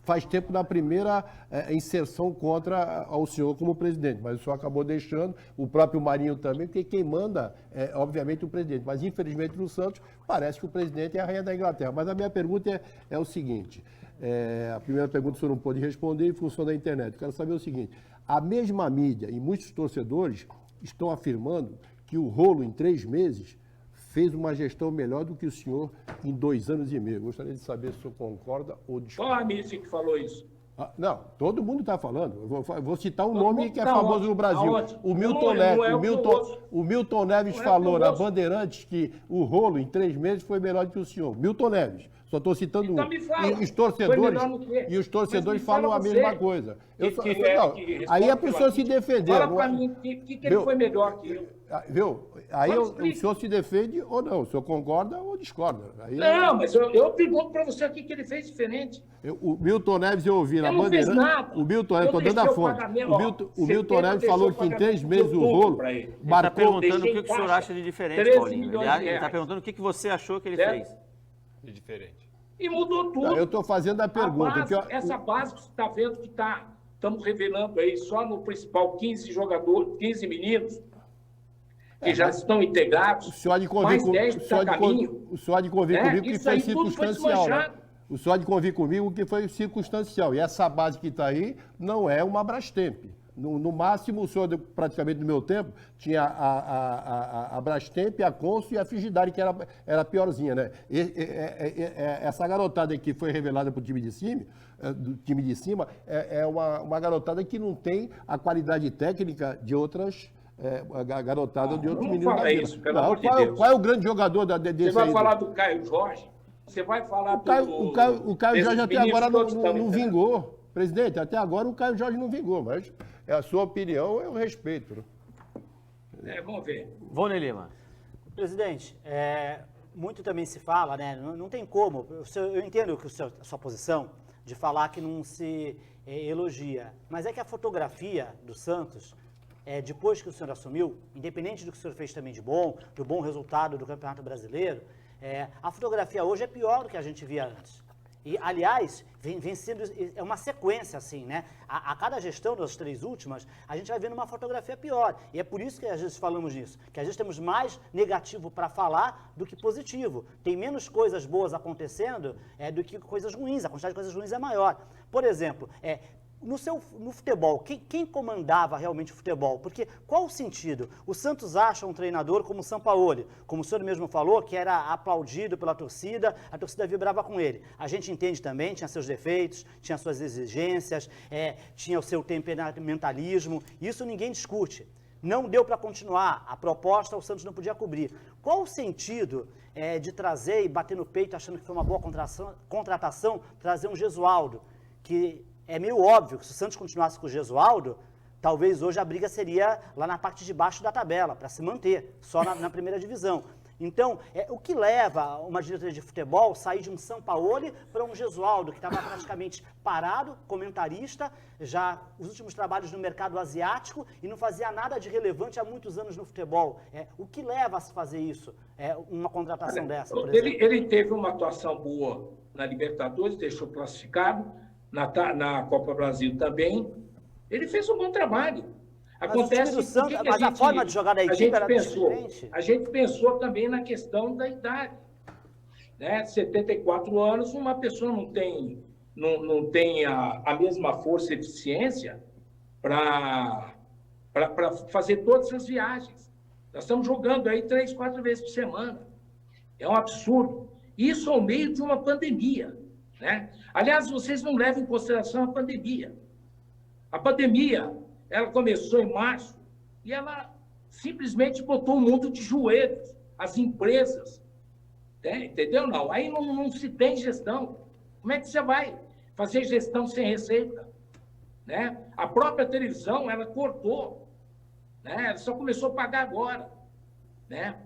faz tempo na primeira inserção contra o senhor como presidente, mas o senhor acabou deixando, o próprio Marinho também, porque quem manda é, obviamente, o presidente. Mas, infelizmente, no Santos, parece que o presidente é a rainha da Inglaterra. Mas a minha pergunta é o seguinte, a primeira pergunta o senhor não pôde responder em função da internet. Eu quero saber o seguinte, a mesma mídia e muitos torcedores estão afirmando que o Rolo, em 3 meses, fez uma gestão melhor do que o senhor em 2 anos e meio. Gostaria de saber se o senhor concorda ou Qual discorda. Amici que falou isso? Não, todo mundo está falando. Eu vou citar um Todo nome mundo que é tá famoso onde? no Brasil. Aonde? O Milton Não é Neves. o que eu ouço. O Milton Neves Não é o que falou eu na ouço. Bandeirantes que o Rolo, em 3 meses, foi melhor do que o senhor. Milton Neves. Só estou citando Então um. me fala. E os Foi torcedores, melhor no quê? e os torcedores Mas me fala falam a você. mesma coisa. Que Não, responde aí é para o pela senhor se gente. defender. Fala não para é- mim que ele Viu? foi melhor que eu. Viu? Aí Mas o explica. senhor se defende ou não. O senhor concorda ou discorda. Aí Não, mas eu pergunto para você o que ele fez diferente. O Milton Neves eu ouvi na Ele não fez Bandeirante. nada. O Milton Neves, Eu estou dando a deixei o fonte. pagamento, O ó, Milton setembro Neves deixou falou o que em pagamento 3 meses de o outubro Rolo pra ele. Ele está marcou. perguntando o deixei que, em que o senhor caixa acha de diferente, 13 Paulinho. milhões de Ele está reais. perguntando o que, que você achou que ele Certo? fez. De diferente. E mudou tudo. Não, eu estou fazendo a pergunta. Essa base que você está vendo que estamos revelando aí só no principal 15 jogadores, 15 meninos que já estão integrados. O senhor há de convir, mais 10 que está a caminho. o senhor há de convir comigo que isso foi aí tudo foi circunstancial. Né? desmanchado. O senhor há de convir comigo que foi circunstancial. E essa base que está aí não é uma Brastemp. No máximo, o senhor, praticamente no meu tempo, tinha a Brastemp, a Consul e a Frigidari, que era piorzinha, né? Essa garotada que foi revelada para o time de cima, é uma garotada que não tem a qualidade técnica de outras garotadas de outros não meninos fala da vida. isso, pelo Não, amor de qual, Deus. qual é o grande jogador desse Você vai aí? falar do Caio Jorge? Você vai falar O Caio Jorge até agora não vingou. vingou. Presidente, até agora o Caio Jorge não vingou, mas é a sua opinião, eu respeito. Vamos ver. Vonei Lima. Presidente, muito também se fala, né? Não tem como. Eu entendo que a sua posição de falar que não se elogia, mas é que a fotografia do Santos, depois que o senhor assumiu, independente do que o senhor fez também de bom, do bom resultado do Campeonato Brasileiro, a fotografia hoje é pior do que a gente via antes. E, aliás, vem sendo uma sequência, assim, né? A cada gestão das 3 últimas, a gente vai vendo uma fotografia pior. E é por isso que às vezes falamos nisso, que às vezes temos mais negativo para falar do que positivo. Tem menos coisas boas acontecendo do que coisas ruins. A quantidade de coisas ruins é maior. Por exemplo, no futebol, quem comandava realmente o futebol? Porque qual o sentido? O Santos acha um treinador como o Sampaoli, como o senhor mesmo falou, que era aplaudido pela torcida, a torcida vibrava com ele. A gente entende também, tinha seus defeitos, tinha suas exigências, tinha o seu temperamentalismo, isso ninguém discute. Não deu para continuar, a proposta o Santos não podia cobrir. Qual o sentido de trazer e bater no peito, achando que foi uma boa contratação, trazer um Gesualdo, que é meio óbvio que se o Santos continuasse com o Gesualdo, talvez hoje a briga seria lá na parte de baixo da tabela, para se manter, só na primeira divisão. Então, o que leva uma diretoria de futebol a sair de um Sampaoli para um Gesualdo, que estava praticamente parado, comentarista, já os últimos trabalhos no mercado asiático e não fazia nada de relevante há muitos anos no futebol. O que leva a se fazer isso? Uma contratação dessa, por exemplo? Ele teve uma atuação boa na Libertadores, deixou classificado, na Copa Brasil também. Ele fez um bom trabalho. Acontece mas a forma de jogar da equipe era diferente. A gente pensou também na questão da idade. Né? 74 anos, uma pessoa não tem a mesma força e eficiência para fazer todas as viagens. Nós estamos jogando aí 3, 4 vezes por semana. É um absurdo. Isso ao meio de uma pandemia. Né? Aliás, vocês não levam em consideração a pandemia. A pandemia, ela começou em março e ela simplesmente botou o mundo de joelhos, as empresas. Entendeu? Não. Aí não se tem gestão. Como é que você vai fazer gestão sem receita? Né? A própria televisão, ela cortou. Né? Ela só começou a pagar agora. Né?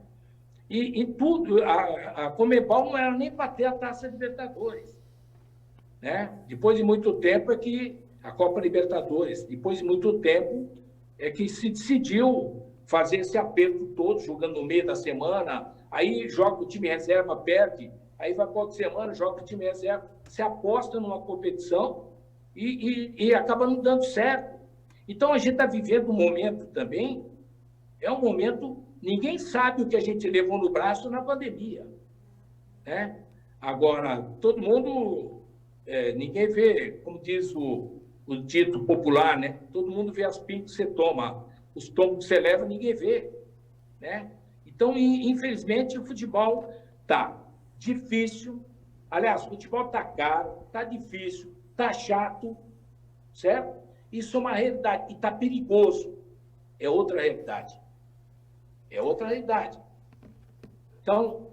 E tudo, a Conmebol não era nem para ter a Taça Libertadores. Né? Depois de muito tempo a Copa Libertadores, depois de muito tempo que se decidiu fazer esse aperto todo, jogando no meio da semana, aí joga o time reserva, perde, aí vai para outra semana, joga o time reserva, se aposta numa competição e acaba não dando certo. Então a gente está vivendo um momento também, é um momento, ninguém sabe o que a gente levou no braço na pandemia. Né? Agora, todo mundo... ninguém vê, como diz o dito popular, né? Todo mundo vê as pingas que você toma, os tombos que você leva, ninguém vê. né? Então, infelizmente, o futebol está difícil. Aliás, o futebol está caro, está difícil, está chato, certo? Isso é uma realidade. E está perigoso. É outra realidade. É outra realidade. Então,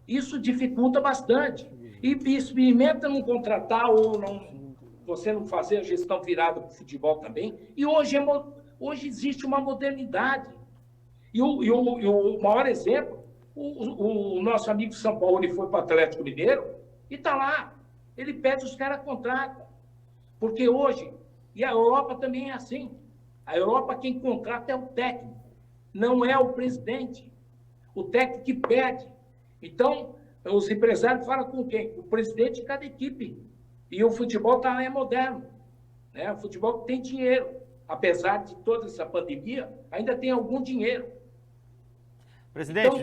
isso dificulta bastante. E experimenta não contratar ou não, você não fazer a gestão virada para o futebol também. E hoje existe uma modernidade. E o maior exemplo, o nosso amigo São Paulo, ele foi para o Atlético Mineiro e está lá. Ele pede, os caras contratam. Porque hoje, e a Europa também é assim, a Europa quem contrata é o técnico, não é o presidente. O técnico que pede. Então, os empresários falam com quem? O presidente de cada equipe. E o futebol é moderno. Né? O futebol tem dinheiro. Apesar de toda essa pandemia, ainda tem algum dinheiro. Presidente, Então,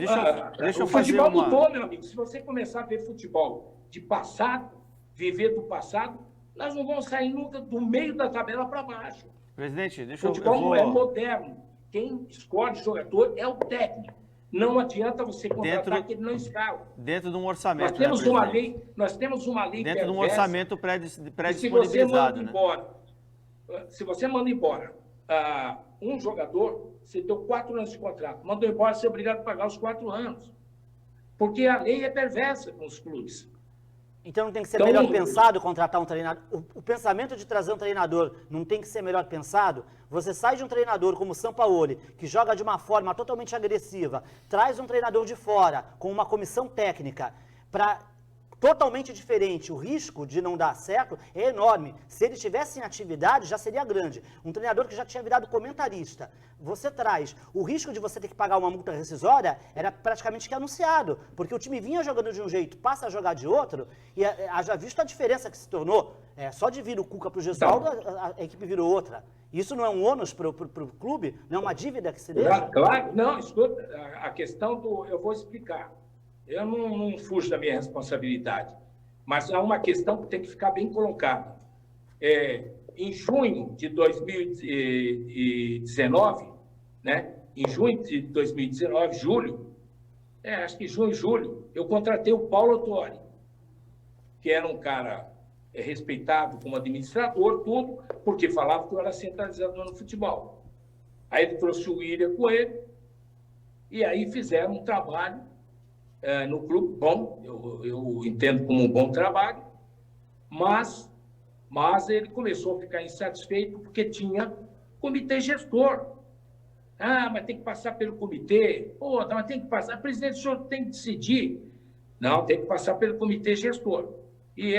deixa eu o fazer futebol uma... mudou, meu amigo. Se você começar a ver futebol de passado, viver do passado, nós não vamos sair nunca do meio da tabela para baixo. Presidente, O deixa eu... futebol é moderno. Quem escolhe jogador é o técnico. Não adianta você contratar que ele não escala. Dentro de um orçamento, Nós temos né, uma presidente? lei, nós temos uma lei Dentro de um perversa, orçamento e se você manda pré-disponibilizado, né? embora, se você manda embora um jogador, você deu 4 anos de contrato. Mandou embora, você é obrigado a pagar os 4 anos. Porque a lei é perversa com os clubes. Então não tem que ser Então, melhor pensado contratar um treinador? O pensamento de trazer um treinador não tem que ser melhor pensado? Você sai de um treinador como o Sampaoli, que joga de uma forma totalmente agressiva, traz um treinador de fora, com uma comissão técnica, para totalmente diferente. O risco de não dar certo é enorme. Se ele estivesse em atividade, já seria grande. Um treinador que já tinha virado comentarista, você traz. O risco de você ter que pagar uma multa rescisória era praticamente que anunciado, porque o time vinha jogando de um jeito, passa a jogar de outro, e haja visto a diferença que se tornou. Só de vir o Cuca para o Gesualdo, a equipe virou outra. Isso não é um ônus para o clube? Não é uma dívida que se deixa? Claro, não, escuta, a questão eu vou explicar. Eu não fujo da minha responsabilidade, mas há uma questão que tem que ficar bem colocada. Em junho de 2019, né? Em junho de 2019, julho, acho que junho e julho, eu contratei o Paulo Autuori, que era um cara respeitado como administrador, tudo, porque falava que eu era centralizador no futebol. Aí ele trouxe o William com ele, e aí fizeram um trabalho no clube bom, eu entendo como um bom trabalho, mas ele começou a ficar insatisfeito porque tinha comitê gestor. Mas tem que passar pelo comitê. Mas tem que passar. Presidente, o senhor tem que decidir. Não, tem que passar pelo comitê gestor. E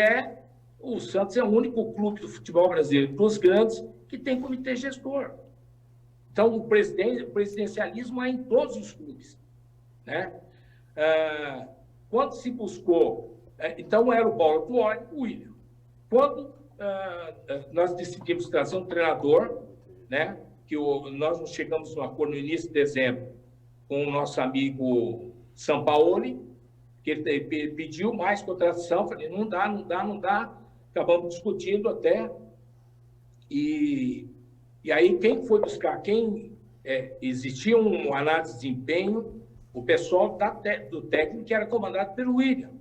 o Santos é o único clube do futebol brasileiro, dos grandes, que tem comitê gestor. Então, o presidencialismo é em todos os clubes, né? Quando se buscou, então era o Paulo Autuori, o William. Quando nós decidimos trazer um treinador, né, que nós nos chegamos a um acordo no início de dezembro com o nosso amigo Sampaoli, que ele pediu mais contratação, falei, não dá, acabamos discutindo até, e aí quem foi buscar, existia uma análise de desempenho, o pessoal do técnico que era comandado pelo William.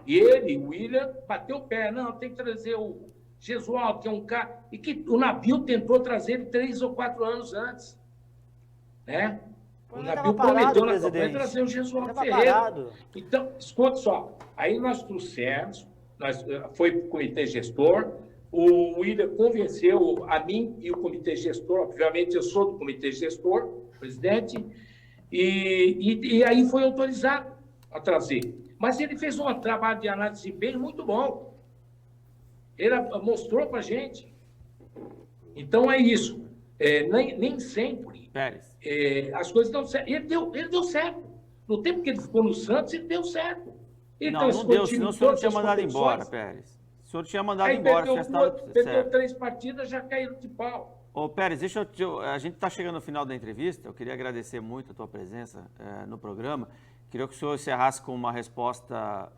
E o William, bateu o pé. Não, tem que trazer o Gesualdo, que é um cara... E que o Nabil tentou trazer ele 3 ou 4 anos antes. Né? O Nabil prometeu na campanha trazer o Gesualdo Ferreira. Parado. Então, escuta só. Aí nós trouxemos, foi para o comitê gestor, o William convenceu a mim e o comitê gestor, obviamente eu sou do comitê gestor, presidente, e aí foi autorizado a trazer. Mas ele fez um trabalho de análise de desempenho muito bom. Ele mostrou para a gente. Então, é isso. Nem sempre as coisas dão certo. Ele deu certo. No tempo que ele ficou no Santos, ele deu certo. Não deu, senão o senhor não tinha mandado embora, Pérez. O senhor tinha mandado embora. Perdeu 3 partidas, já caíram de pau. Ô, Pérez, a gente está chegando no final da entrevista, eu queria agradecer muito a tua presença no programa. Queria que o senhor encerrasse com uma resposta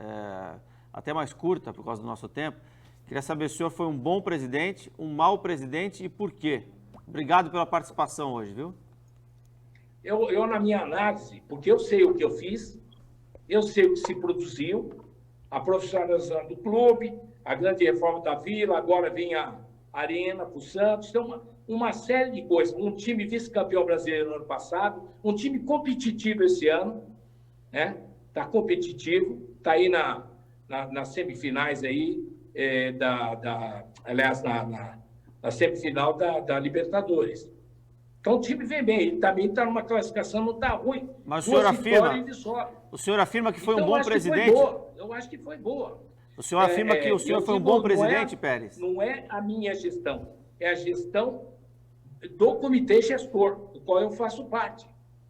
até mais curta, por causa do nosso tempo. Queria saber se o senhor foi um bom presidente, um mau presidente e por quê. Obrigado pela participação hoje, viu? eu, na minha análise, porque eu sei o que eu fiz, eu sei o que se produziu, a profissionalização do clube, a grande reforma da Vila, agora vem a Arena para o Santos, então uma série de coisas. Um time vice-campeão brasileiro no ano passado, um time competitivo esse ano, né? Está competitivo, está aí nas semifinais aí, aliás, na semifinal da Libertadores. Então o time vem bem, ele também está numa classificação, não está ruim. Mas o senhor afirma que foi um bom presidente? Eu acho que foi boa. O senhor afirma que o senhor foi um bom presidente, Pérez? Não é a minha gestão, é a gestão do comitê gestor, do qual eu faço parte.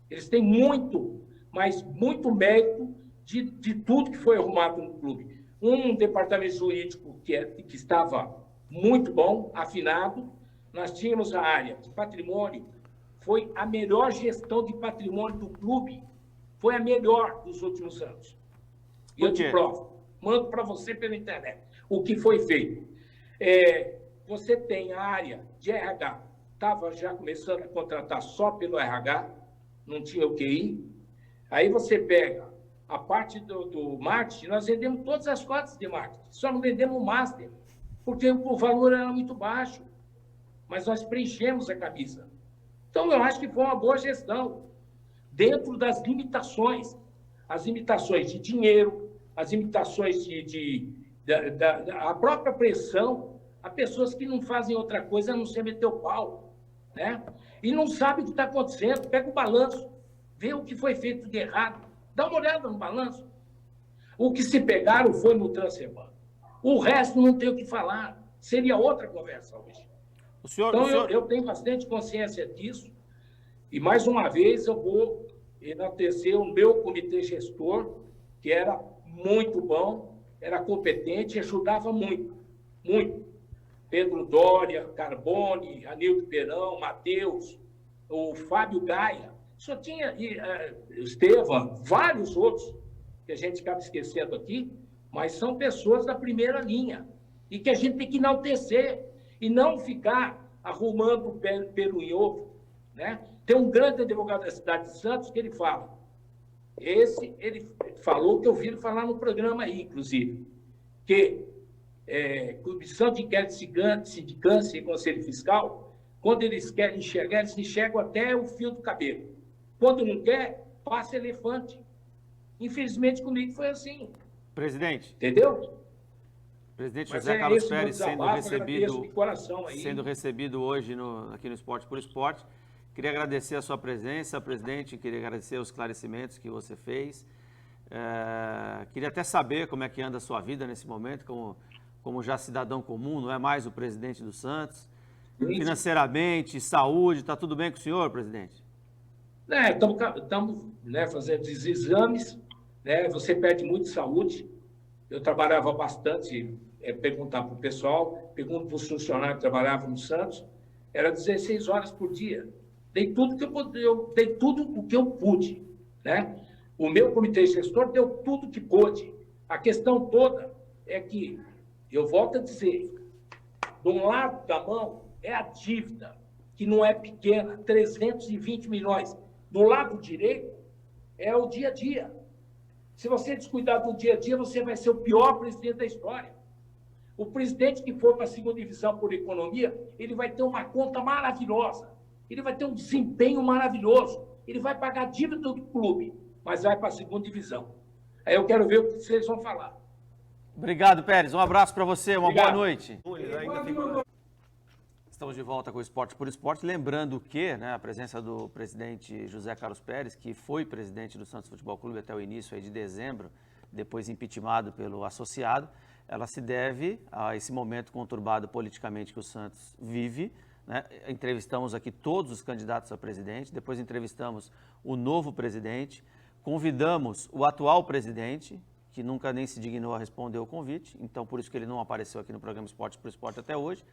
Eles têm muito, mas muito mérito de tudo que foi arrumado no clube. Um departamento jurídico que estava muito bom, afinado. Nós tínhamos a área de patrimônio, foi a melhor gestão de patrimônio do clube, foi a melhor dos últimos anos. E eu te provo, mando para você pela internet o que foi feito. Você tem a área de RH, estava já começando a contratar só pelo RH, não tinha o QI. Aí você pega a parte do marketing, nós vendemos todas as cotas de marketing, só não vendemos o master, porque o valor era muito baixo, mas nós preenchemos a camisa. Então, eu acho que foi uma boa gestão, dentro das limitações, as limitações de dinheiro, as limitações da própria pressão, a pessoas que não fazem outra coisa a não ser meter o pau, né? E não sabem o que está acontecendo. Pega o balanço, vê o que foi feito de errado, dá uma olhada no balanço. O que se pegaram foi no Transferban. O resto não tem o que falar. Seria outra conversa hoje. Eu tenho bastante consciência disso. E, mais uma vez, eu vou enaltecer o meu comitê gestor, que era muito bom, era competente, ajudava muito, muito. Pedro Dória, Carbone, Anildo Perão, Matheus, o Fábio Gaia, só tinha Estevam, vários outros, que a gente acaba esquecendo aqui, mas são pessoas da primeira linha, e que a gente tem que enaltecer, e não ficar arrumando o pelo em ovo, né? Tem um grande advogado da cidade de Santos que ele fala, ele falou que eu vi ele falar no programa aí, inclusive, que comissão de inquérito sindicância e conselho fiscal, quando eles querem enxergar, eles enxergam até o fio do cabelo. Quando não quer, passa elefante. Infelizmente, comigo foi assim. Presidente. Entendeu? Presidente José Carlos Pérez sendo recebido hoje aqui no Esporte por Esporte. Queria agradecer a sua presença, presidente, queria agradecer os esclarecimentos que você fez. Queria até saber como é que anda a sua vida nesse momento, como já cidadão comum, não é mais o presidente do Santos. Financeiramente, saúde, está tudo bem com o senhor, presidente? Estamos fazendo os exames, né? Você perde muito saúde. Eu trabalhava bastante, perguntar para o pessoal, pergunto para os funcionários que trabalhavam no Santos, era 16 horas por dia. Dei tudo o que eu pude, né? O meu comitê gestor deu tudo que pôde. A questão toda é que, eu volto a dizer, de um lado da mão é a dívida, que não é pequena, 320 milhões. Do lado direito é o dia a dia. Se você descuidar do dia a dia, você vai ser o pior presidente da história. O presidente que for para a segunda divisão por economia, ele vai ter uma conta maravilhosa. Ele vai ter um desempenho maravilhoso. Ele vai pagar a dívida do clube, mas vai para a segunda divisão. Aí eu quero ver o que vocês vão falar. Obrigado, Pérez. Um abraço para você. Uma boa noite. Estamos de volta com o Esporte por Esporte. Lembrando que a presença do presidente José Carlos Pérez, que foi presidente do Santos Futebol Clube até o início aí de dezembro, depois impeachmentado pelo associado, ela se deve a esse momento conturbado politicamente que o Santos vive. Entrevistamos aqui todos os candidatos a presidente, depois entrevistamos o novo presidente, convidamos o atual presidente, que nunca nem se dignou a responder o convite, então por isso que ele não apareceu aqui no programa Esporte por Esporte até hoje.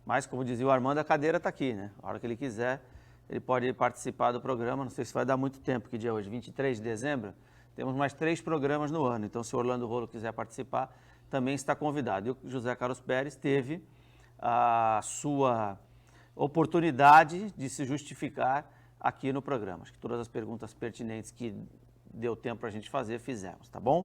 Mas, como dizia o Armando, a cadeira está aqui, né? A hora que ele quiser, ele pode participar do programa. Não sei se vai dar muito tempo, que dia é hoje? 23 de dezembro? Temos mais 3 programas no ano. Então, se o Orlando Rolo quiser participar, também está convidado. E o José Carlos Pérez teve a sua oportunidade de se justificar aqui no programa. Acho que todas as perguntas pertinentes que deu tempo para a gente fazer, fizemos, tá bom?